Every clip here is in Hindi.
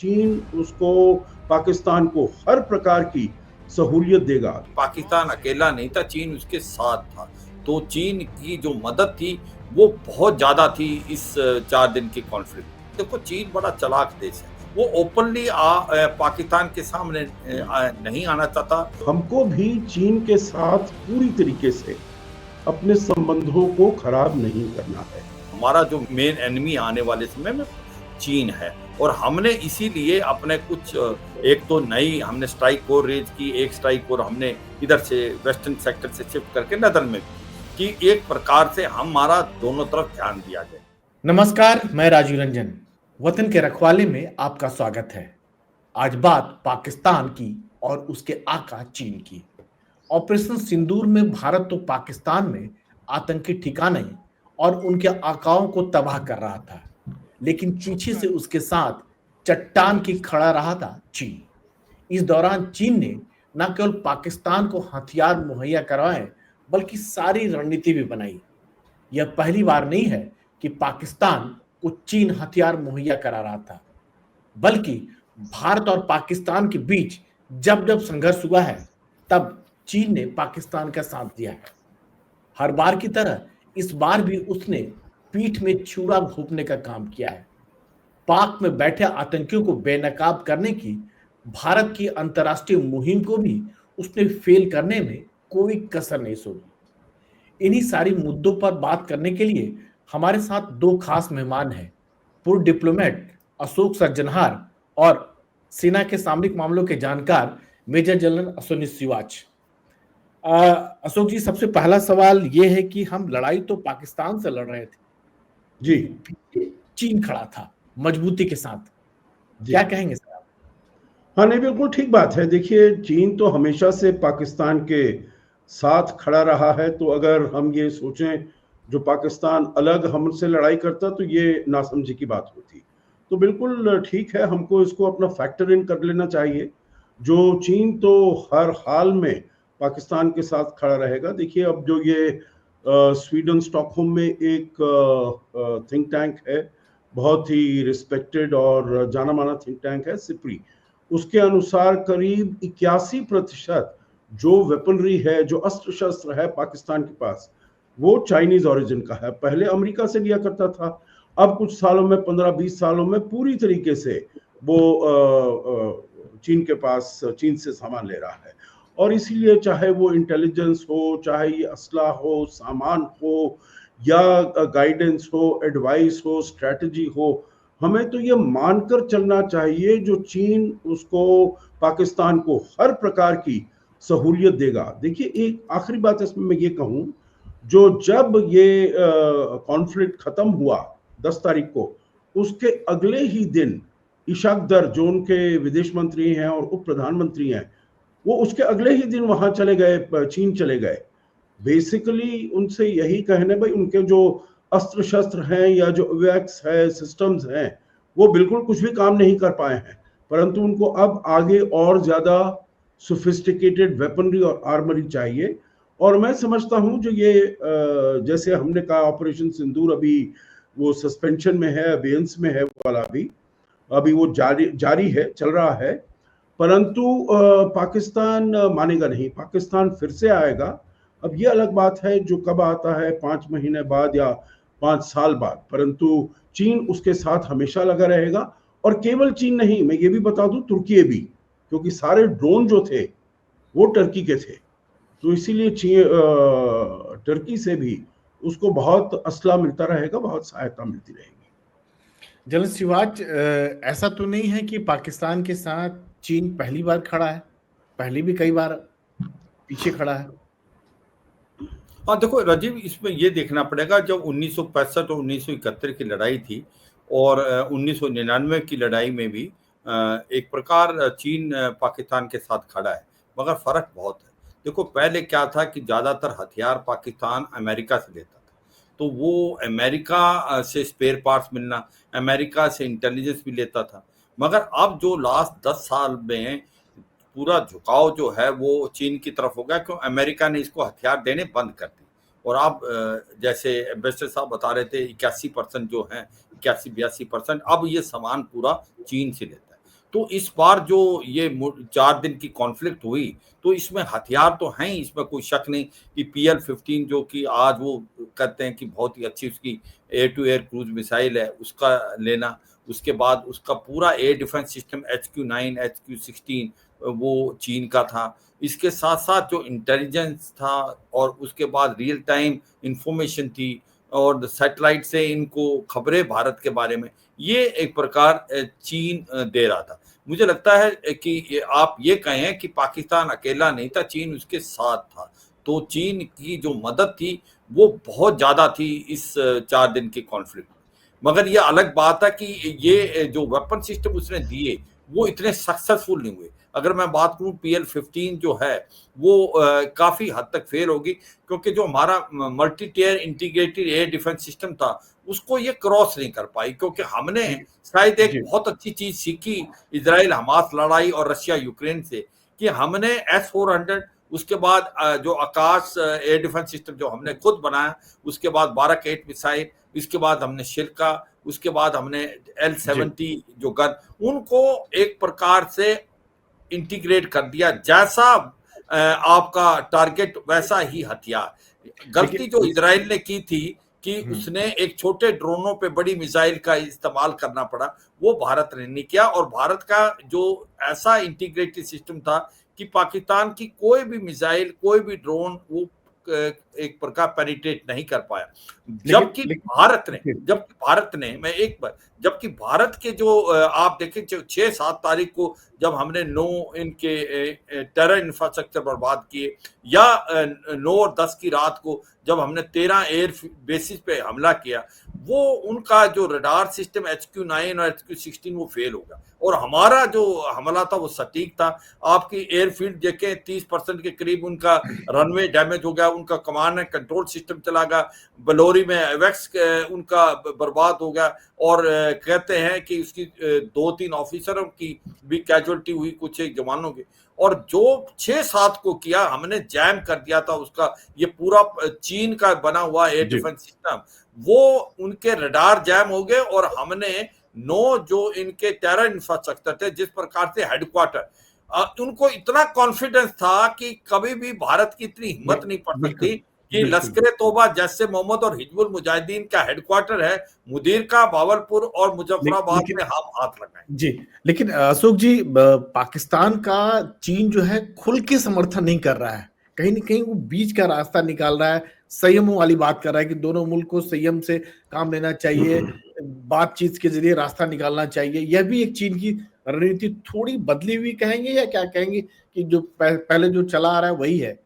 चीन उसको पाकिस्तान को हर प्रकार की सहूलियत देगा। पाकिस्तान अकेला नहीं था, चीन उसके साथ था। तो चीन की जो मदद थी वो बहुत ज्यादा थी इस 4 दिन की कॉन्फ्लिक्ट। देखो चीन बड़ा चालाक देश है, वो ओपनली पाकिस्तान के सामने नहीं आना चाहता। हमको भी चीन के साथ पूरी तरीके से अपने संबंधों को खराब नहीं करना है। हमारा जो मेन एनिमी आने वाले समय में चीन है, और हमने इसीलिए अपने कुछ एक तो नई हमने स्ट्राइक कोर रेज की, एक स्ट्राइक कोर हमने इधर से वेस्टर्न सेक्टर से शिफ्ट करके नदर में की, कि एक प्रकार से हमारा दोनों तरफ ध्यान दिया जाए। नमस्कार, मैं राजीव रंजन, वतन के रखवाले में आपका स्वागत है। आज बात पाकिस्तान की और उसके आका चीन की। ऑपरेशन सिंदूर में भारत तो पाकिस्तान में आतंकी ठिकाने और उनके आकाओं को तबाह कर रहा था, लेकिन पीछे से उसके साथ चट्टान की खड़ा रहा था चीन। इस दौरान चीन ने न केवल पाकिस्तान को हथियार मुहैया करवाए, बल्कि सारी रणनीति भी बनाई। यह पहली बार नहीं है कि पाकिस्तान को चीन हथियार मुहैया करा रहा था, बल्कि भारत और पाकिस्तान के बीच जब जब संघर्ष हुआ है, तब चीन ने पाकिस्तान का साथ दिया है। हर बार की तरह इस बार भी उसने पीठ में छुरा घोंपने का काम किया है। पाक में बैठे आतंकियों को बेनकाब करने की भारत की अंतर्राष्ट्रीय मुहिम को भी उसने फेल करने में कोई कसर नहीं छोड़ी। इन्हीं सारी मुद्दों पर बात करने के लिए हमारे साथ दो खास मेहमान हैं। पूर्व डिप्लोमेट अशोक सज्जनहार और सेना के सामरिक मामलों के जानकार मेजर जनरल अश्विनी श्रीवाच। अशोक जी, सबसे पहला सवाल यह है कि हम लड़ाई तो पाकिस्तान से लड़ रहे थे जी, चीन खड़ा था मजबूती के साथ, क्या कहेंगे सर आप? हाँ, नहीं, बिल्कुल ठीक बात है। देखिए, चीन तो हमेशा से पाकिस्तान के साथ खड़ा रहा है। तो अगर हम ये सोचें जो पाकिस्तान अलग हमसे लड़ाई करता तो ये नासमझी की बात होती। तो बिल्कुल ठीक है, हमको इसको अपना फैक्टर इन कर लेना चाहिए। जो चीन तो हर हाल में पाकिस्तान के साथ खड़ा रहेगा। देखिए, अब जो ये स्वीडन स्टॉकहोम में एक थिंक टैंक है, बहुत ही रिस्पेक्टेड और जाना माना थिंक टैंक है, सिप्री। उसके अनुसार करीब 81% जो वेपनरी है, जो अस्त्र शस्त्र है पाकिस्तान के पास, वो चाइनीज ओरिजिन का है। पहले अमेरिका से लिया करता था, अब कुछ सालों में 15-20 सालों में पूरी तरीके से वो चीन के पास, चीन से सामान ले रहा है। और इसीलिए चाहे वो इंटेलिजेंस हो, चाहे ये असला हो, सामान हो, या गाइडेंस हो, एडवाइस हो, स्ट्रेटजी हो, हमें तो ये मानकर चलना चाहिए जो चीन उसको पाकिस्तान को हर प्रकार की सहूलियत देगा। देखिए, एक आखिरी बात इसमें मैं ये कहूं, जो जब ये कॉन्फ्लिक्ट खत्म हुआ 10 तारीख को, उसके अगले ही दिन इशाक दर, जो उनके विदेश मंत्री हैं और उप प्रधानमंत्री हैं, वो उसके अगले ही दिन वहां चले गए, चीन चले गए। बेसिकली उनसे यही कहने, भाई उनके जो अस्त्र शस्त्र हैं या जो वैक्स है, सिस्टम्स हैं, वो बिल्कुल कुछ भी काम नहीं कर पाए हैं। परंतु उनको अब आगे और ज्यादा सोफिस्टिकेटेड वेपनरी और आर्मरी चाहिए। और मैं समझता हूं जो ये जैसे हमने कहा ऑपरेशन सिंदूर अभी वो सस्पेंशन में है, अबेयंस में है वाला, भी अभी वो जारी है, चल रहा है। परंतु पाकिस्तान मानेगा नहीं, पाकिस्तान फिर से आएगा। अब ये अलग बात है जो कब आता है, 5 महीने बाद या 5 साल बाद, परंतु चीन उसके साथ हमेशा लगा रहेगा। और केवल चीन नहीं, मैं ये भी बता दूं, तुर्की भी, क्योंकि सारे ड्रोन जो थे वो टर्की के थे। तो इसीलिए टर्की से भी उसको बहुत असला मिलता रहेगा, बहुत सहायता मिलती रहेगी। जनरल श्रीवाच, ऐसा तो नहीं है कि पाकिस्तान के साथ चीन पहली बार खड़ा है, पहले भी कई बार पीछे खड़ा है। हाँ देखो राजीव, इसमें ये देखना पड़ेगा, जब 1965 और 1971 की लड़ाई थी और 1999 की लड़ाई में भी एक प्रकार चीन पाकिस्तान के साथ खड़ा है, मगर फर्क बहुत है। देखो पहले क्या था कि ज्यादातर हथियार पाकिस्तान अमेरिका से लेता था, तो वो अमेरिका से स्पेयर पार्ट्स मिलना, अमेरिका से इंटेलिजेंस भी लेता था। मगर अब जो लास्ट 10 साल में पूरा झुकाव जो है वो चीन की तरफ हो गया, क्यों अमेरिका ने इसको हथियार देने बंद कर दी। और आप जैसे एम्बेसडर साहब बता रहे थे, 81% जो है, 81-82%, अब ये सामान पूरा चीन से लेता है। तो इस बार जो ये 4 दिन की कॉन्फ्लिक्ट हुई, तो इसमें हथियार तो हैं ही, इसमें कोई शक नहीं कि PL-15 जो कि आज वो कहते हैं कि बहुत ही अच्छी उसकी air to air cruise missile है, उसका लेना, उसके बाद उसका पूरा air defence system HQ-9, HQ-16 वो चीन का था। इसके साथ-साथ जो इंटेलिजेंस था और उसके बाद रियल टाइम इंफॉर्मेशन थी और सैटेलाइट से इनको खबरें भारत के बारे में, ये एक प्रकार चीन दे रहा था। मुझे लगता है कि आप ये कहें कि पाकिस्तान अकेला नहीं था, चीन उसके साथ था। तो चीन की जो मदद थी, वो बहुत ज़्यादा थी इस 4 दिन के कॉन्फ्लिक्ट में। मगर ये अलग बात है कि ये जो वेपन सिस्टम उसने दिए, वो इतने सक्सेसफुल नहीं हुए। अगर मैं बात करूँ PL-15 जो है, वो काफ़ी हद तक फेल होगी, क्योंकि जो हमारा multi tier integrated air defence system था, उसको ये क्रॉस नहीं कर पाई, क्योंकि हमने शायद एक बहुत अच्छी चीज सीखी इजराइल हमास लड़ाई और रशिया यूक्रेन से, कि हमने S-400, उसके बाद जो आकाश एयर डिफेंस सिस्टम जो हमने खुद बनाया, उसके बाद बाराक-8 मिसाइल, इसके बाद हमने शिल्का, उसके बाद हमने L-70 जो गन, उनको एक प्रकार से इंटीग्रेट कर दिया। जैसा आपका टारगेट वैसा ही हथियार। गलती जो इजराइल ने की थी कि उसने एक छोटे ड्रोनों पे बड़ी मिसाइल का इस्तेमाल करना पड़ा, वो भारत ने नहीं किया। और भारत का जो ऐसा इंटीग्रेटेड सिस्टम था कि पाकिस्तान की कोई भी मिसाइल, कोई भी ड्रोन वो एक प्रकार पेनिट्रेट नहीं कर पाया। जबकि भारत के जो आप देखें 6-7 तारीख को जब हमने 9 इनके टेरर इंफ्रास्ट्रक्चर बर्बाद किए, या 9 और 10 की रात को जब हमने 13 एयर बेसिस पे हमला किया, वो उनका जो रडार सिस्टम HQ-9 और HQ-16 वो फेल हो गया, और हमारा जो हमला था वो सटीक था। आपकी एयरफील्ड देखें, 30% के करीब उनका रनवे डैमेज हो गया, उनका कमांड एंड कंट्रोल सिस्टम चला गया, बलौरी में एवेक्स उनका बर्बाद हो गया, और कहते हैं कि उसकी 2-3 ऑफिसरों की भी कैजुअलिटी हुई, कुछ एक जवानों की। और जो 6-7 को किया हमने, जैम कर दिया था उसका ये पूरा चीन का बना हुआ एयर डिफेंस सिस्टम, वो उनके रडार जैम हो गए, और हमने 9 जो इनके टेरर इंफ्रास्ट्रक्चर थे, जिस प्रकार से हेडक्वार्टर, उनको इतना कॉन्फिडेंस था कि कभी भी भारत की इतनी हिम्मत नहीं पड़ सकती कि लश्कर तोबा जैसे मोहम्मद और हिजबुल मुजाहिदीन का हेडक्वार्टर है मुदीर का भावलपुर और मुजफ्फराबाद में हम हाथ लगाएं। जी, लेकिन अशोक जी, पाकिस्तान का चीन जो है खुल के समर्थन नहीं कर रहा है, कहीं ना कहीं वो बीच का रास्ता निकाल रहा है, संयम वाली बात कर रहा है कि दोनों मुल्क को संयम से काम लेना चाहिए, बातचीत के जरिए रास्ता निकालना चाहिए। यह भी एक चीन की रणनीति थोड़ी बदली हुई कहेंगे, या क्या कहेंगे कि जो पहले जो चला आ रहा है वही है?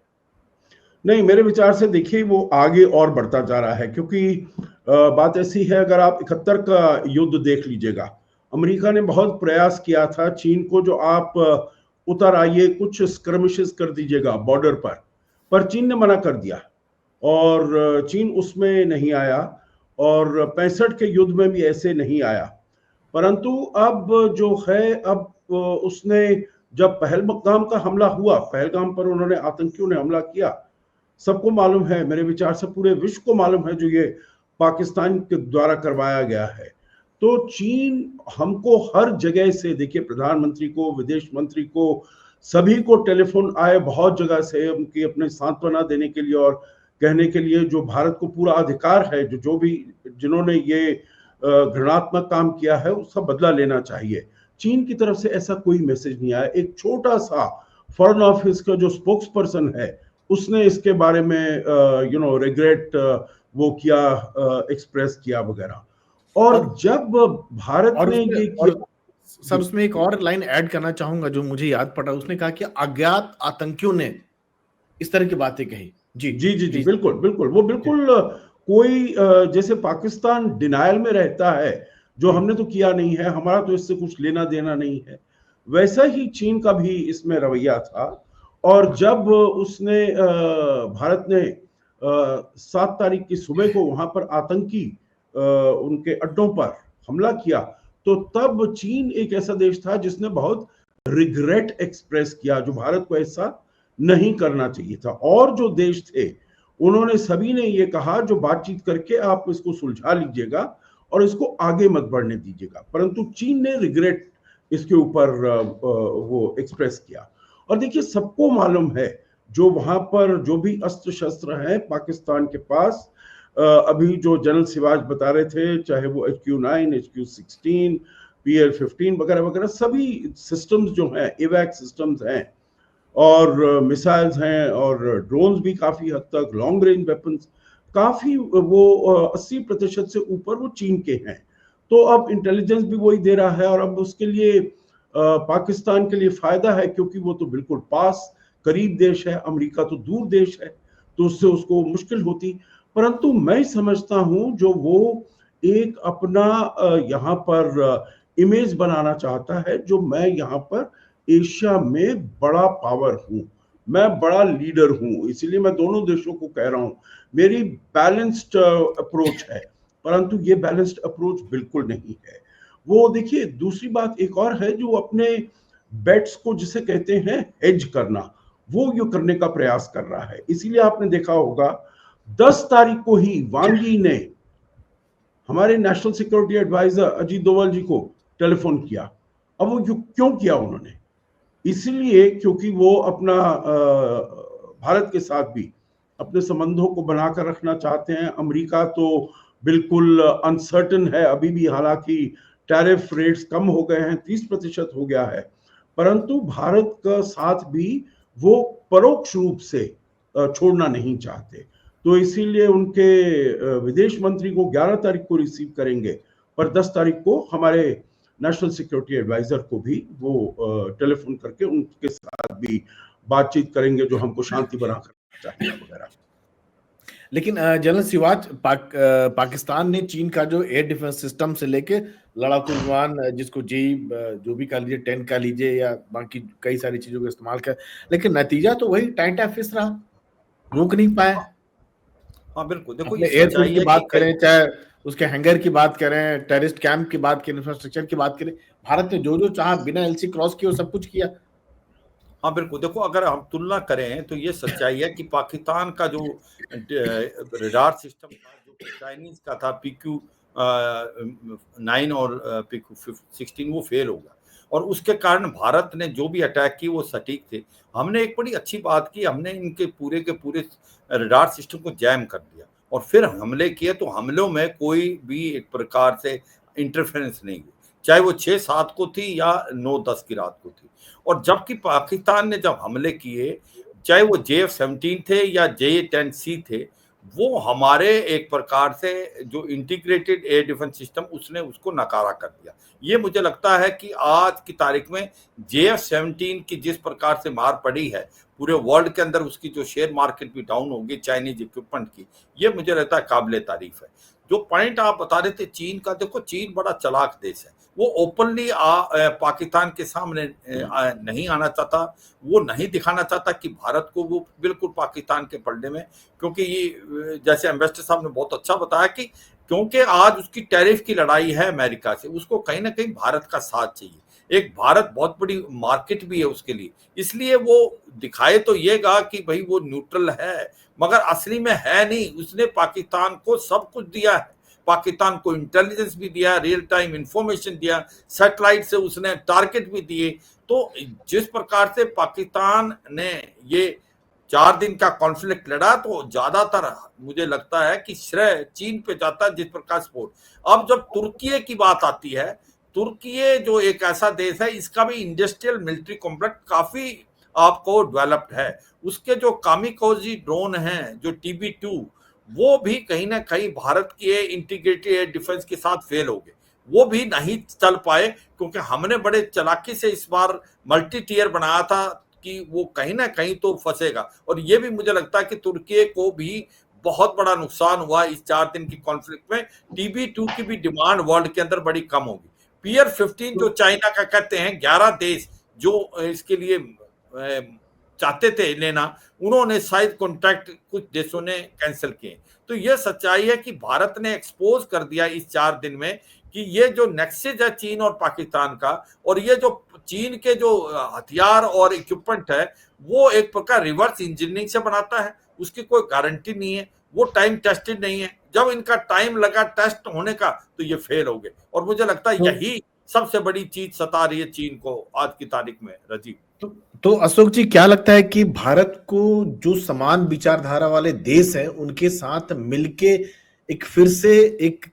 नहीं, मेरे विचार से देखिए वो आगे और बढ़ता जा रहा है, क्योंकि बात ऐसी है, अगर आप 71 का युद्ध देख लीजिएगा, अमेरिका ने बहुत प्रयास किया था चीन को, जो आप उतर आइए, कुछ स्क्रमिशेस कर दीजिएगा बॉर्डर पर चीन ने मना कर दिया, और चीन उसमें नहीं आया, और 65 के युद्ध में भी ऐसे नहीं आया। परंतु अब जो है, अब उसने जब पहलगाम का हमला हुआ, पहलगाम पर उन्होंने आतंकियों ने हमला किया, सबको मालूम है, मेरे विचार से पूरे विश्व को मालूम है, जो ये पाकिस्तान के द्वारा करवाया गया है। तो चीन हमको हर जगह से, देखिए प्रधानमंत्री को, विदेश मंत्री को, सभी को टेलीफोन आए बहुत जगह से, उनकी अपने सांत्वना देने के लिए और कहने के लिए जो भारत को पूरा अधिकार है, जो भी जिन्होंने ये घृणात्मक काम किया है उसका बदला लेना चाहिए। चीन की तरफ से ऐसा कोई मैसेज नहीं आया। एक छोटा सा फॉरेन ऑफिस का जो स्पोक्स पर्सन है, उसने इसके बारे में रिग्रेट वो किया, एक्सप्रेस किया वगैरह। और जब भारत ने ये किया, सर उसमें एक और लाइन ऐड करना चाहूंगा जो मुझे याद पड़ा, उसने कहा कि अज्ञात आतंकियों ने इस तरह की बातें कही। जी जी जी जी, बिल्कुल बिल्कुल, वो बिल्कुल कोई जैसे पाकिस्तान डिनायल में रहता है, जो हमने तो किया नहीं है, हमारा तो इससे कुछ लेना देना नहीं है, वैसा ही चीन का भी इसमें रवैया था। और जब उसने भारत ने 7 तारीख की सुबह को वहां पर आतंकी उनके अड्डों पर हमला किया, तो तब चीन एक ऐसा देश था जिसने बहुत रिग्रेट एक्सप्रेस किया, जो भारत को ऐसा नहीं करना चाहिए था। और जो देश थे उन्होंने सभी ने ये कहा, जो बातचीत करके आप इसको सुलझा लीजिएगा और इसको आगे मत बढ़ने दीजिएगा। परंतु चीन ने रिग्रेट इसके ऊपर वो एक्सप्रेस किया। और देखिए सबको मालूम है जो वहां पर जो भी अस्त्र शस्त्र हैं पाकिस्तान के पास, अभी जो जनरल सिवाज बता रहे थे, चाहे वो HQ-9, HQ-16, PL-15 वगैरह वगैरह, सभी सिस्टम्स जो हैं, एवैक सिस्टम्स हैं और मिसाइल्स हैं और ड्रोन्स भी काफी हद तक, लॉन्ग रेंज वेपन्स काफी, वो 80% से ऊपर वो चीन के हैं। तो अब इंटेलिजेंस भी वही दे रहा है और अब उसके लिए पाकिस्तान के लिए फायदा है, क्योंकि वो तो बिल्कुल पास करीब देश है, अमेरिका तो दूर देश है, तो उससे उसको मुश्किल होती। परंतु मैं समझता हूं जो वो एक अपना यहाँ पर इमेज बनाना चाहता है, जो मैं यहाँ पर एशिया में बड़ा पावर हूं, मैं बड़ा लीडर हूं, इसीलिए मैं दोनों देशों को कह रहा हूं मेरी बैलेंस्ड अप्रोच है। परंतु ये बैलेंस्ड अप्रोच बिल्कुल नहीं है। वो देखिए दूसरी बात एक और है, जो अपने बेट्स को जिसे कहते हैं हेज करना, वो ये करने का प्रयास कर रहा है। इसीलिए आपने देखा होगा 10 तारीख को ही वांग यी ने हमारे national security adviser Ajit Doval ji को टेलीफोन किया। अब वो क्यों किया उन्होंने? इसलिए क्योंकि वो अपना भारत के साथ भी अपने संबंधों को बनाकर रखना चाहते हैं। अमेरिका तो बिल्कुल अनसर्टन है अभी भी, हालांकि टैरिफ रेट्स कम हो गए हैं, 30% हो गया है, परंतु भारत का साथ भी वो परोक्ष रूप से छोड़ना नहीं चाहते। तो इसीलिए उनके विदेश मंत्री को 11 तारीख को रिसीव करेंगे, पर 10 तारीख को हमारे नेशनल सिक्योरिटी एडवाइजर को भी वो टेलीफोन करके उनके साथ भी बातचीत करेंगे, जो हमको शांति बनाकर चाहिए वगैरह। लेकिन जनरल सिवाज, पाकिस्तान ने चीन का जो एयर डिफेंस सिस्टम से लेके लड़ाकू विमान, जिसको जो भी कह लीजिए, 10 कह लीजिए या बाकी कई सारी चीजों का इस्तेमाल कर, लेकिन नतीजा तो वही टाइटा फिस रहा, रोक नहीं पाए। हाँ बिल्कुल, देखो एयरपोर्ट की बात करें, चाहे उसके हैंगर की बात करें, टेररिस्ट कैंप की बात करें, इंफ्रास्ट्रक्चर की बात करें, भारत ने जो जो चाहा बिना LC क्रॉस किए सब कुछ किया। हाँ बिल्कुल, देखो अगर हम तुलना करें तो ये सच्चाई है कि पाकिस्तान का जो रडार सिस्टम था, जो चाइनीज का था, PQ-9 और PQ-16, वो फेल हो गया और उसके कारण भारत ने जो भी अटैक की वो सटीक थे। हमने एक बड़ी अच्छी बात की, हमने इनके पूरे के पूरे रडार सिस्टम को जैम कर दिया और फिर हमले किए, तो हमलों में कोई भी एक प्रकार से इंटरफेरेंस नहीं हुई, चाहे वो 6-7 को थी या 9-10 की रात को थी। और जबकि पाकिस्तान ने जब हमले किए, चाहे वो JF-17 थे या JA-10C थे, वो हमारे एक प्रकार से जो इंटीग्रेटेड एयर डिफेंस सिस्टम, उसने उसको नकारा कर दिया। ये मुझे लगता है कि आज की तारीख में JF-17 की जिस प्रकार से मार पड़ी है पूरे वर्ल्ड के अंदर, उसकी जो शेयर मार्केट भी डाउन होगी चाइनीज इक्विपमेंट की, ये मुझे लगता है काबिले तारीफ है। जो पॉइंट आप बता रहे थे चीन का, देखो चीन बड़ा चालाक देश है, वो ओपनली पाकिस्तान के सामने नहीं आना चाहता, वो नहीं दिखाना चाहता कि भारत को वो बिल्कुल पाकिस्तान के पलड़े में, क्योंकि ये जैसे एम्बेसडर साहब ने बहुत अच्छा बताया कि क्योंकि आज उसकी टैरिफ की लड़ाई है अमेरिका से, उसको कहीं ना कहीं भारत का साथ चाहिए। एक भारत बहुत बड़ी मार्केट भी है उसके लिए, इसलिए वो दिखाए तो येगा कि भाई वो न्यूट्रल है, मगर असली में है नहीं। उसने पाकिस्तान को सब कुछ दिया है, पाकिस्तान को इंटेलिजेंस भी दिया, रियल टाइम इंफॉर्मेशन दिया, सैटेलाइट से उसने टारगेट भी दिए। तो जिस प्रकार से पाकिस्तान ने ये 4 दिन का कॉन्फ्लिक्ट लड़ा, तो ज्यादातर मुझे लगता है कि श्रेय चीन पे जाता है, जिस प्रकार सपोर्ट। अब जब तुर्की की बात आती है, तुर्की जो एक ऐसा देश है, इसका भी इंडस्ट्रियल मिलिट्री कॉम्प्लेक्स काफी आपको डेवलप्ड है। उसके जो कामिकाज़ी ड्रोन हैं, जो TB2, वो भी कहीं ना कहीं भारत के इंटीग्रेटेड एयर डिफेंस के साथ फेल हो गए, वो भी नहीं चल पाए, क्योंकि हमने बड़े चालाकी से इस बार मल्टी टीयर बनाया था कि वो कहीं ना कहीं तो फंसेगा। और ये भी मुझे लगता है कि तुर्की को भी बहुत बड़ा नुकसान हुआ इस 4 दिन की कॉन्फ्लिक्ट में। TB2 की भी डिमांड वर्ल्ड के अंदर बड़ी कम होगी। PL-15 जो चाइना का कहते हैं, 11 देश जो इसके लिए चाहते थे लेना, उन्होंने शायद कॉन्ट्रैक्ट कुछ देशों ने कैंसिल किए। तो ये सच्चाई है कि भारत ने एक्सपोज कर दिया इस 4 दिन में कि ये जो नेक्सस है चीन और पाकिस्तान का, और ये जो चीन के जो हथियार और इक्विपमेंट है, वो एक प्रकार रिवर्स इंजीनियरिंग से बनाता है, उसकी कोई गारंटी नहीं है, वो टाइम टेस्टेड नहीं है। जब इनका टाइम लगा टेस्ट होने का, तो ये फेल हो गए। और मुझे लगता है यही सबसे बड़ी चीज सता रही है चीन को आज की तारीख में राजीव। तो अशोक जी, क्या लगता है कि भारत को जो समान विचारधारा वाले देश हैं उनके साथ मिलके एक फिर से एक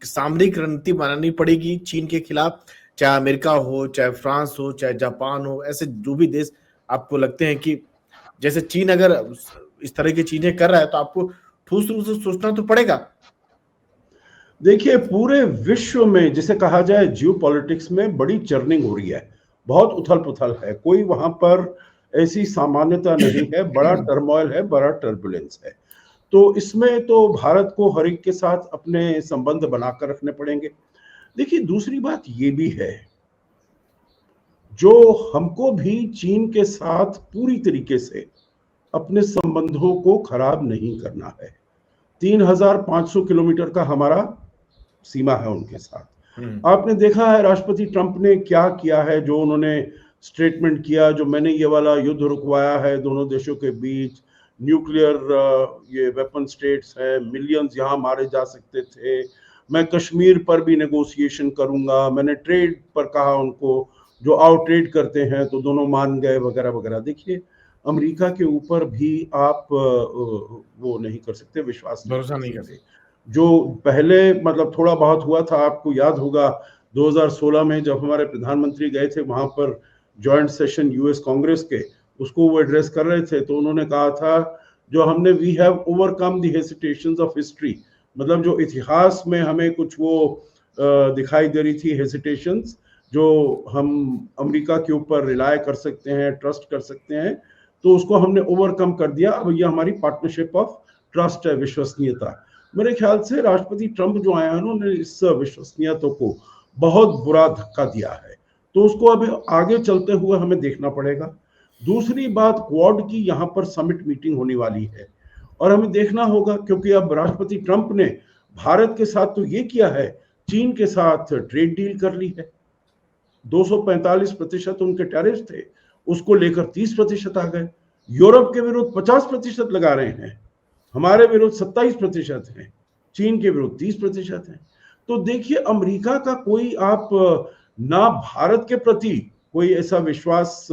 सामरिक रणनीति बनानी पड़ेगी चीन के खिलाफ, चाहे अमेरिका हो, चाहे फ्रांस हो, चाहे जापान हो, ऐसे जो भी देश आपको लगते हैं कि जैसे चीन अगर इस तरह की चीजें कर रहा है तो आपको ठोस रूप से सोचना तो पड़ेगा। देखिए, पूरे विश्व में जिसे कहा जाए जियो पॉलिटिक्स में बड़ी चर्निंग हो रही है, बहुत उथल पुथल है, कोई वहां पर ऐसी सामान्यता नहीं है, बड़ा टर्मोइल है, बड़ा टर्बुलेंस है। तो इसमें तो भारत को हर एक के साथ अपने संबंध बनाकर रखने पड़ेंगे। देखिए, दूसरी बात ये भी है, जो हमको भी चीन के साथ पूरी तरीके से अपने संबंधों को खराब नहीं करना है। 3500 किलोमीटर का हमारा सीमा है उनके साथ। आपने देखा है राष्ट्रपति ट्रंप ने क्या किया है, जो उन्होंने स्टेटमेंट किया, जो मैंने ये वाला युद्ध रुकवाया है दोनों देशों के बीच, न्यूक्लियर ये वेपन स्टेट्स हैं, मिलियंस यहाँ मारे जा सकते थे, मैं कश्मीर पर भी नेगोशिएशन करूंगा, मैंने ट्रेड पर कहा उनको, जो आउट ट्रेड करते हैं, तो दोनों मान गए वगैरह वगैरह। देखिए, अमेरिका के ऊपर भी आप वो नहीं कर सकते, विश्वास भरोसा नहीं कर सकते। जो पहले मतलब थोड़ा बहुत हुआ था, आपको याद होगा 2016 में जब हमारे प्रधानमंत्री गए थे वहां पर जॉइंट सेशन यूएस कांग्रेस के, उसको वो एड्रेस कर रहे थे, तो उन्होंने कहा था जो हमने we have overcome the hesitations of history, मतलब जो इतिहास में हमें कुछ वो दिखाई दे रही थी हेसिटेशंस, जो हम अमेरिका के ऊपर रिलाय कर सकते हैं, ट्रस्ट कर सकते हैं, तो उसको हमने ओवरकम कर दिया। अब ये हमारी पार्टनरशिप ऑफ ट्रस्ट है, विश्वसनीयता। मेरे ख्याल से राष्ट्रपति ट्रंप जो आए हैं उन्होंने इस विश्वसनीयता को बहुत बुरा धक्का दिया है, तो उसको अभी आगे चलते हुए हमें देखना पड़ेगा। दूसरी बात, क्वाड की यहाँ पर समिट मीटिंग होने वाली है और हमें देखना होगा, क्योंकि अब राष्ट्रपति ट्रंप ने भारत के साथ तो ये किया है, चीन के साथ ट्रेड डील कर ली है। 245% उनके टैरिफ थे, उसको लेकर 30% आ गए। यूरोप के विरुद्ध 50% लगा रहे हैं, हमारे विरुद्ध 27% है, चीन के विरुद्ध 30% है। तो देखिए, अमेरिका का कोई आप ना भारत के प्रति कोई ऐसा विश्वास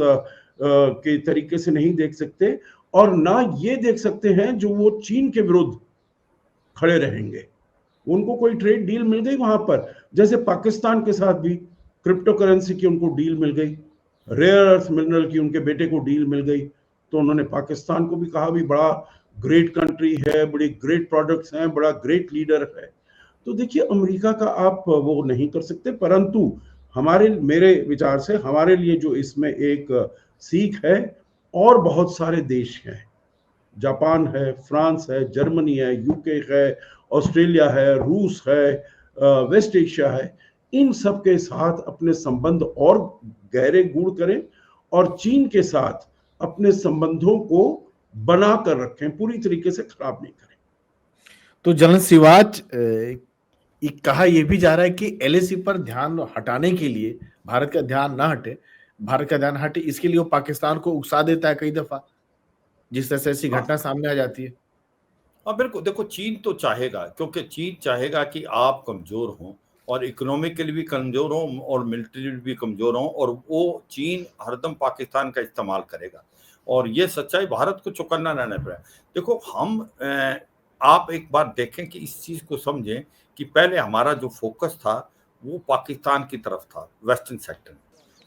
के तरीके से नहीं देख सकते, और ना ये देख सकते हैं जो वो चीन के विरुद्ध खड़े रहेंगे। उनको कोई ट्रेड डील मिल गई वहां पर, जैसे पाकिस्तान के साथ भी क्रिप्टो करेंसी की उनको डील मिल गई, रेयर अर्थ मिनरल की उनके बेटे को डील मिल गई, तो उन्होंने पाकिस्तान को भी कहा भी बड़ा ग्रेट कंट्री है, बड़ी ग्रेट प्रोडक्ट्स हैं, बड़ा ग्रेट लीडर है। तो देखिए, अमेरिका का आप वो नहीं कर सकते, परंतु हमारे मेरे विचार से हमारे लिए जो इसमें एक सीख है, और बहुत सारे देश हैं, जापान है, फ्रांस है, जर्मनी है, यूके है, ऑस्ट्रेलिया है, रूस है, वेस्ट एशिया है, इन सब के साथ अपने संबंध और गहरे गूढ़ करें और चीन के साथ अपने संबंधों को बना कर रखें, पूरी तरीके से खराब नहीं करें। तो जनरल सिवाच, कहा यह भी जा रहा है कि एलएसी पर ध्यान हटाने के लिए, भारत का ध्यान ना हटे, भारत का ध्यान हटे, इसके लिए वो पाकिस्तान को उकसा देता है कई दफा, जिस तरह से ऐसी घटना सामने आ जाती है। हाँ बिल्कुल, देखो चीन तो चाहेगा, क्योंकि चीन चाहेगा कि आप कमजोर हों और इकोनॉमिकली भी कमजोर हों और मिलिट्री भी कमजोर हों, और वो चीन हरदम पाकिस्तान का इस्तेमाल करेगा, और ये सच्चाई भारत को चौकन्ना रहना पड़ेगा। देखो हम आप एक बात देखें कि इस चीज को समझें कि पहले हमारा जो फोकस था वो पाकिस्तान की तरफ था, वेस्टर्न सेक्टर।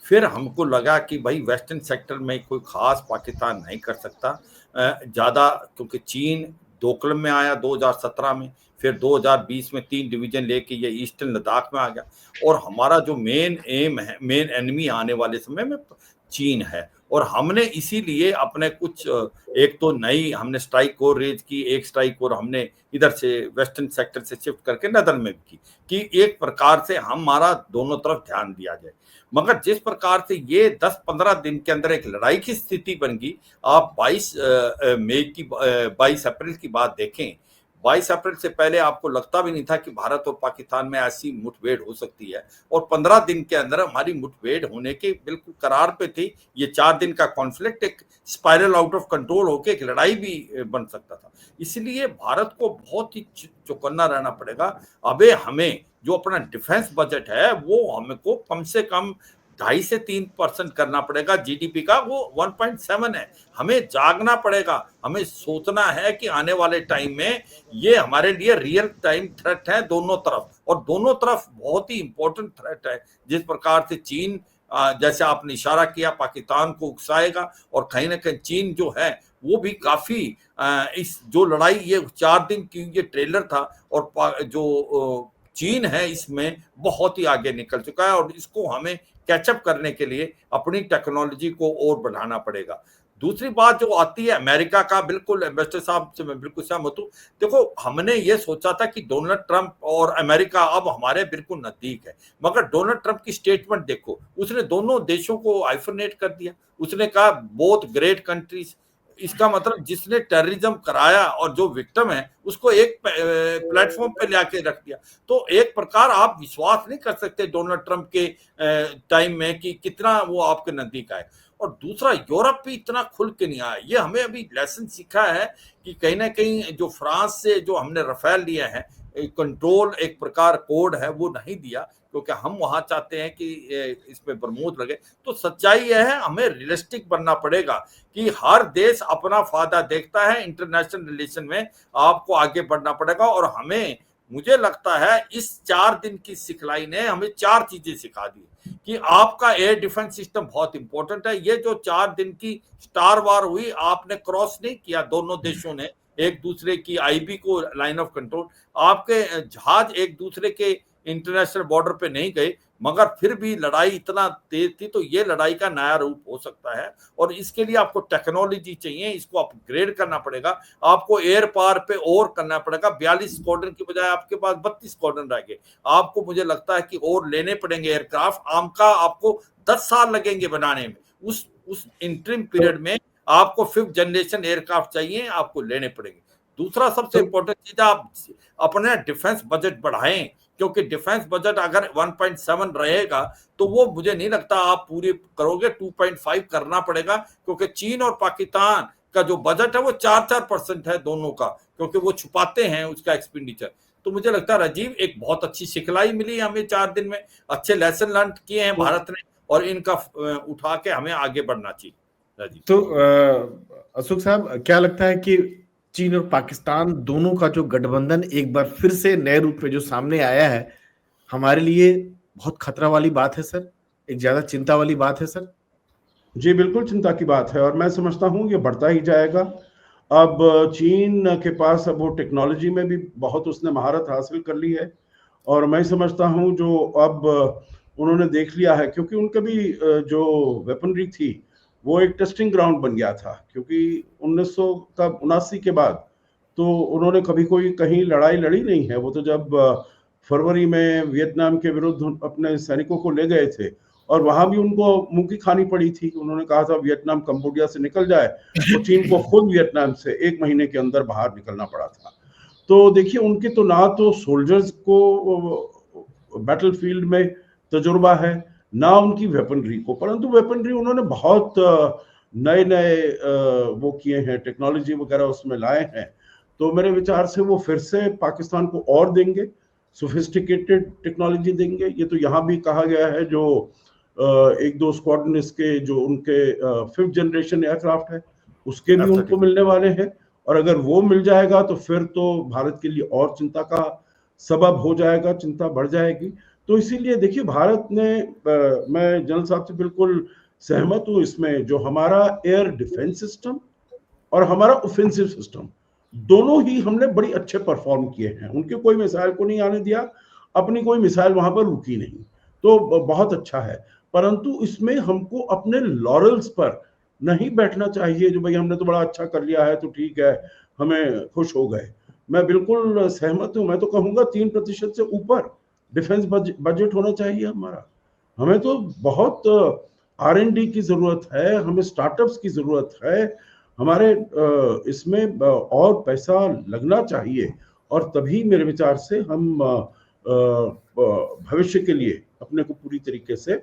फिर हमको लगा कि भाई वेस्टर्न सेक्टर में कोई खास पाकिस्तान नहीं कर सकता ज़्यादा, क्योंकि चीन दोकलम में आया 2017 में, फिर 2020 में 3 डिवीजन लेके ये ईस्टर्न लद्दाख में आ गया, और हमारा जो मेन एम है, मेन एनिमी आने वाले समय में चीन है। और हमने इसीलिए अपने कुछ एक तो नई हमने स्ट्राइक कोर रेज की, एक स्ट्राइक कोर हमने इधर से वेस्टर्न सेक्टर से शिफ्ट करके नदर में की कि एक प्रकार से हमारा दोनों तरफ ध्यान दिया जाए। मगर जिस प्रकार से ये 10-15 दिन के अंदर एक लड़ाई की स्थिति बन गई, आप 22 अप्रैल की बात देखें, 22 अप्रैल से पहले आपको लगता भी नहीं था कि भारत और पाकिस्तान में ऐसी मुठभेड़ हो सकती है, और 15 दिन के अंदर हमारी मुठभेड़ होने के बिल्कुल करार पे थी। ये 4 दिन का कॉन्फ्लिक्ट एक स्पाइरल आउट ऑफ कंट्रोल होके एक लड़ाई भी बन सकता था। इसलिए भारत को बहुत ही चौकन्ना रहना पड़ेगा। अबे हमें जो अपना डिफेंस बजट है वो हमको कम से कम 2.5 से 3% करना पड़ेगा जीडीपी का, वो 1.7 है। हमें जागना पड़ेगा, हमें सोचना है कि आने वाले टाइम में ये हमारे लिए रियल टाइम थ्रेट है दोनों तरफ, और दोनों तरफ बहुत ही इंपॉर्टेंट थ्रेट है। जिस प्रकार से चीन, जैसे आपने इशारा किया, पाकिस्तान को उकसाएगा, और कहीं ना कहीं चीन जो है वो भी काफी इस जो लड़ाई, ये 4 दिन की ये ट्रेलर था, और जो चीन है इसमें बहुत ही आगे निकल चुका है, और इसको हमें कैचअप करने के लिए अपनी टेक्नोलॉजी को और बढ़ाना पड़ेगा। दूसरी बात जो आती है अमेरिका का, बिल्कुल एम्बेसडर साहब से मैं बिल्कुल सहमत हूं। देखो, हमने ये सोचा था कि डोनाल्ड ट्रंप और अमेरिका अब हमारे बिल्कुल नजदीक है, मगर डोनाल्ड ट्रंप की स्टेटमेंट देखो, उसने दोनों देशों को आइफोनेट कर दिया। उसने कहा बोथ ग्रेट कंट्रीज। इसका मतलब जिसने टेररिज्म कराया और जो विक्टिम है उसको एक प्लेटफॉर्म पे लाके रख दिया। तो एक प्रकार आप विश्वास नहीं कर सकते डोनाल्ड ट्रंप के टाइम में कि कितना वो आपके नजदीक आए। और दूसरा, यूरोप भी इतना खुल के नहीं आया। ये हमें अभी लेसन सीखा है कि कहीं ना कहीं जो फ्रांस से जो हमने रफेल लिया है, कंट्रोल एक प्रकार कोड है, वो नहीं दिया, क्योंकि हम वहां चाहते हैं कि इसमें बरमूद लगे। तो सच्चाई यह है, हमें रियलिस्टिक बनना पड़ेगा कि हर देश अपना फायदा देखता है। इंटरनेशनल रिलेशन में आपको आगे बढ़ना पड़ेगा, और हमें, मुझे लगता है इस 4 दिन की सिखलाई ने हमें 4 चीजें सिखा दी कि आपका एयर डिफेंस सिस्टम बहुत इंपॉर्टेंट है। ये जो 4 दिन की स्टार वार हुई, आपने क्रॉस नहीं किया दोनों देशों ने एक दूसरे की आईबी को, लाइन ऑफ कंट्रोल, आपके जहाज एक दूसरे के इंटरनेशनल बॉर्डर पे नहीं गए, मगर फिर भी लड़ाई इतना तेज थी। तो ये लड़ाई का नया रूप हो सकता है, और इसके लिए आपको टेक्नोलॉजी चाहिए, इसको अपग्रेड करना पड़ेगा, आपको एयर पावर पे और करना पड़ेगा। 42 स्क्वाड्रन की बजाय आपके पास 32 स्क्वाड्रन रह गए। आपको, मुझे लगता है कि और लेने पड़ेंगे एयरक्राफ्ट। आमका आपको 10 साल लगेंगे बनाने में। उस इंटरिम पीरियड में आपको 5th जनरेशन एयरक्राफ्ट चाहिए, आपको लेने पड़ेंगे। दूसरा सबसे इंपॉर्टेंट चीज, आप अपने डिफेंस बजट बढ़ाएं, क्योंकि डिफेंस बजट अगर 1.7 रहेगा तो वो मुझे नहीं लगता आप पूरे करोगे। 2.5 करना पड़ेगा, क्योंकि चीन और पाकिस्तान का जो बजट है वो 4% है दोनों का, क्योंकि वो छुपाते हैं उसका एक्सपेंडिचर। तो मुझे लगता है राजीव, एक बहुत अच्छी सिखलाई मिली हमें 4 दिन में, अच्छे लेसन लर्न किए हैं भारत ने, और इनका उठा के हमें आगे बढ़ना चाहिए राजीव। तो अशोक साहब, क्या लगता है कि चीन और पाकिस्तान दोनों का जो गठबंधन एक बार फिर से नए रूप में जो सामने आया है, हमारे लिए बहुत खतरा वाली बात है सर? एक ज्यादा चिंता वाली बात है सर? जी बिल्कुल चिंता की बात है, और मैं समझता हूँ ये बढ़ता ही जाएगा। अब चीन के पास अब वो टेक्नोलॉजी में भी बहुत उसने महारत हासिल कर ली है, और मैं समझता हूँ जो अब उन्होंने देख लिया है, क्योंकि उनका भी जो वेपनरी थी वो एक टेस्टिंग ग्राउंड बन गया था, क्योंकि 1979 के बाद तो उन्होंने कभी कोई कहीं लड़ाई लड़ी नहीं है। वो तो जब फरवरी में वियतनाम के विरुद्ध अपने सैनिकों को ले गए थे, और वहां भी उनको मुंह की खानी पड़ी थी। उन्होंने कहा था वियतनाम कंबोडिया से निकल जाए, तो चीन को खुद वियतनाम से 1 महीने के अंदर बाहर निकलना पड़ा था। तो देखिए, उनके तो ना तो सोल्जर्स को बैटलफील्ड में तजुर्बा है, ना उनकी वेपनरी को, परंतु वेपनरी उन्होंने बहुत नए नए वो किए हैं, टेक्नोलॉजी वगैरह उसमें लाए हैं। तो मेरे विचार से वो फिर से पाकिस्तान को और देंगे, सोफिस्टिकेटेड टेक्नोलॉजी देंगे। ये तो यहाँ भी कहा गया है, जो 1-2 स्क्वाड्रन इसके जो उनके 5th जनरेशन एयरक्राफ्ट है उसके भी उनको मिलने वाले हैं, और अगर वो मिल जाएगा तो फिर तो भारत के लिए और चिंता का सबब हो जाएगा, चिंता बढ़ जाएगी। तो इसीलिए देखिए, भारत ने मैं जनरल साहब से बिल्कुल सहमत हूँ इसमें, जो हमारा एयर डिफेंस सिस्टम और हमारा ऑफेंसिव सिस्टम दोनों ही हमने बड़ी अच्छे परफॉर्म किए हैं। उनके कोई मिसाइल को नहीं आने दिया, अपनी कोई मिसाइल वहां पर रुकी नहीं, तो बहुत अच्छा है। परंतु इसमें हमको अपने लॉरल्स पर नहीं बैठना चाहिए, जो भाई हमने तो बड़ा अच्छा कर लिया है तो ठीक है, हमें खुश हो गए। मैं बिल्कुल सहमत हूँ। मैं तो कहूँगा 3% से ऊपर डिफेंस बजट होना चाहिए हमारा। हमें तो बहुत R&D की जरूरत है, हमें स्टार्टअप्स की जरूरत है, हमारे इसमें और पैसा लगना चाहिए, और तभी मेरे विचार से हम भविष्य के लिए अपने को पूरी तरीके से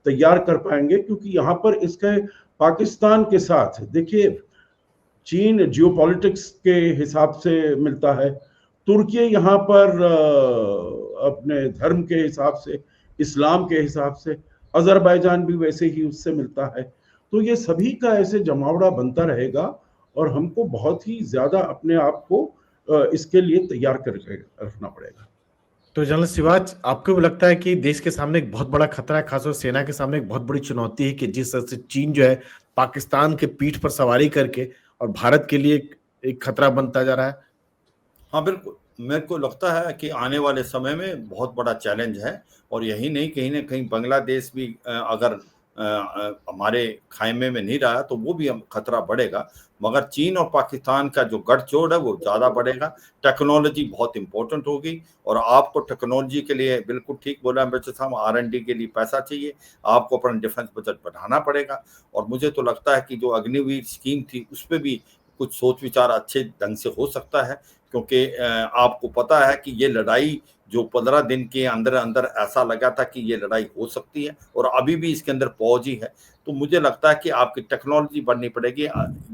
तैयार कर पाएंगे। क्योंकि यहाँ पर इसके पाकिस्तान के साथ देखिए, चीन जियोपॉलिटिक्स के हिसाब से मिलता है, तुर्की यहाँ पर अपने धर्म के हिसाब से, इस्लाम के हिसाब से, अजरबैजान भी वैसे ही उससे मिलता है। तो ये सभी का ऐसे जमावड़ा बनता रहेगा और हमको बहुत ही ज्यादा अपने आप को इसके लिए तैयार करके रखना पड़ेगा। तो जनरल सिवाच, आपको भी लगता है कि देश के सामने एक बहुत बड़ा खतरा है, खासतौर सेना के सामने एक बहुत बड़ी चुनौती है कि जिस तरह से चीन जो है पाकिस्तान के पीठ पर सवारी करके और भारत के लिए एक खतरा बनता जा रहा है? हाँ बिल्कुल, मेरे को लगता है कि आने वाले समय में बहुत बड़ा चैलेंज है। और यही नहीं, कहीं ना कहीं बांग्लादेश भी अगर हमारे खाइमे में नहीं रहा तो वो भी खतरा बढ़ेगा। मगर चीन और पाकिस्तान का जो गठजोड़ है वो ज़्यादा बढ़ेगा। टेक्नोलॉजी बहुत इंपॉर्टेंट होगी और आपको टेक्नोलॉजी के लिए, बिल्कुल ठीक बोला एम्बेसडर साहब, R&D के लिए पैसा चाहिए, आपको अपना डिफेंस बजट बढ़ाना पड़ेगा। और मुझे तो लगता है कि जो अग्निवीर स्कीम थी उस पर भी कुछ सोच विचार अच्छे ढंग से हो सकता है। क्योंकि आपको पता है कि ये लड़ाई जो 15 दिन के अंदर अंदर ऐसा लगा था कि ये लड़ाई हो सकती है और अभी भी इसके अंदर पहुंच ही है। तो मुझे लगता है कि आपकी टेक्नोलॉजी बढ़नी पड़ेगी।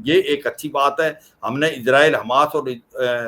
ये एक अच्छी बात है। हमने इजराइल हमास और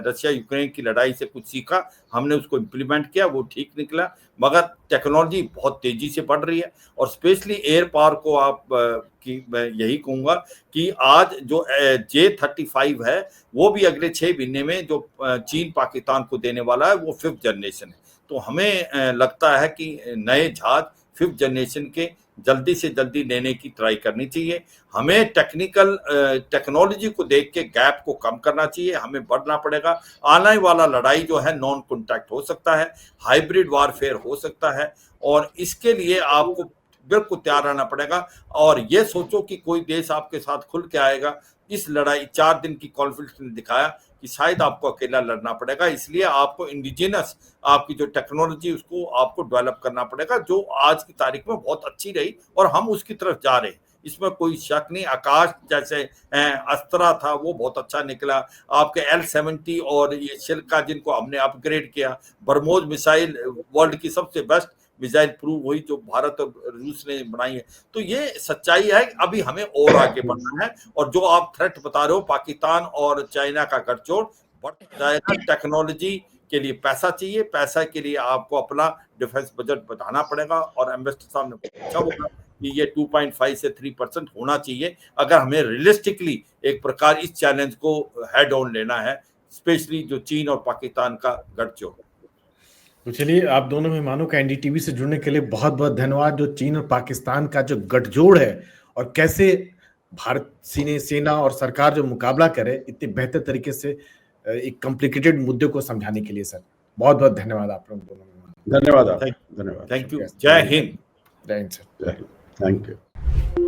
रशिया यूक्रेन की लड़ाई से कुछ सीखा, हमने उसको इम्प्लीमेंट किया, वो ठीक निकला। मगर टेक्नोलॉजी बहुत तेजी से बढ़ रही है और स्पेशली एयर पावर को आप कि मैं यही कहूँगा कि आज जो J-35 है वो भी अगले 6 महीने में जो चीन पाकिस्तान को देने वाला है वो 5th जनरेशन है। तो हमें लगता है कि नए जहाज 5th जनरेशन के जल्दी से जल्दी लेने की ट्राई करनी चाहिए। हमें टेक्नोलॉजी को देख के गैप को कम करना चाहिए, हमें बढ़ना पड़ेगा। आने वाला लड़ाई जो है नॉन कॉन्टैक्ट हो सकता है, हाइब्रिड वारफेयर हो सकता है और इसके लिए आपको बिल्कुल तैयार रहना पड़ेगा। और ये सोचो कि कोई देश आपके साथ खुल के आएगा। इस लड़ाई 4 दिन की कॉन्फ्लिक्ट ने दिखाया कि शायद आपको अकेला लड़ना पड़ेगा। इसलिए आपको इंडिजिनस आपकी जो टेक्नोलॉजी उसको आपको डेवलप करना पड़ेगा, जो आज की तारीख में बहुत अच्छी रही और हम उसकी तरफ जा रहे हैं, इसमें कोई शक नहीं। आकाश जैसे अस्त्रा था वो बहुत अच्छा निकला। आपके L-70 और ये शिल्का जिनको हमने अपग्रेड किया, ब्रह्मोस मिसाइल वर्ल्ड की सबसे बेस्ट मिसाइल प्रूव हुई जो भारत और रूस ने बनाई है। तो ये सच्चाई है, अभी हमें और आगे बढ़ना है। और जो आप थ्रेट बता रहे हो पाकिस्तान और चाइना का गठजोड़ बढ़ जाएगा। टेक्नोलॉजी के लिए पैसा चाहिए, पैसा के लिए आपको अपना डिफेंस बजट बढ़ाना पड़ेगा। और एम्बेसडर साहब ने पूछा होगा कि ये 2.5 से 3% होना चाहिए अगर हमें रियलिस्टिकली एक प्रकार इस चैलेंज को हेड ऑन लेना है, स्पेशली जो चीन और पाकिस्तान का गठजोड़। तो चलिए, आप दोनों मेहमानों का NDTV से जुड़ने के लिए बहुत बहुत धन्यवाद। जो चीन और पाकिस्तान का जो गठजोड़ है और कैसे भारत सेना और सरकार जो मुकाबला करे इतने बेहतर तरीके से एक कॉम्प्लिकेटेड मुद्दे को समझाने के लिए, सर बहुत बहुत धन्यवाद आप लोग दोनों। धन्यवाद। Thank you. जय हिंद। जय हिंद सर। Thank you.